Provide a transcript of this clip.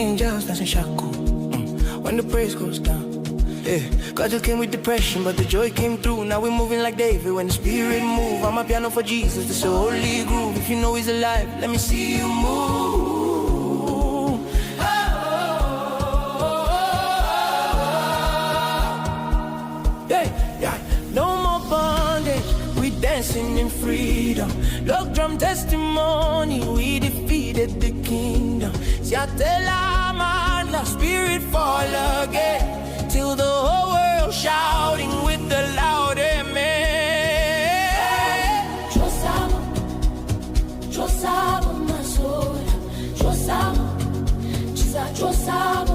Angels dancing shaku when the praise goes down. Yeah, God just came with depression, but the joy came through. Now we're moving like David when the Spirit move. I'm a piano for Jesus, this is a holy groove. If you know He's alive, let me see you move. Yeah, no more bondage, we dancing in freedom. Look, drum testimony, we defeated the kingdom. See, I tell our man, the Spirit fall again. Till the whole world shouting with the loud amen. Trosamo, my soul. Trosamo, Jesus, trosamo.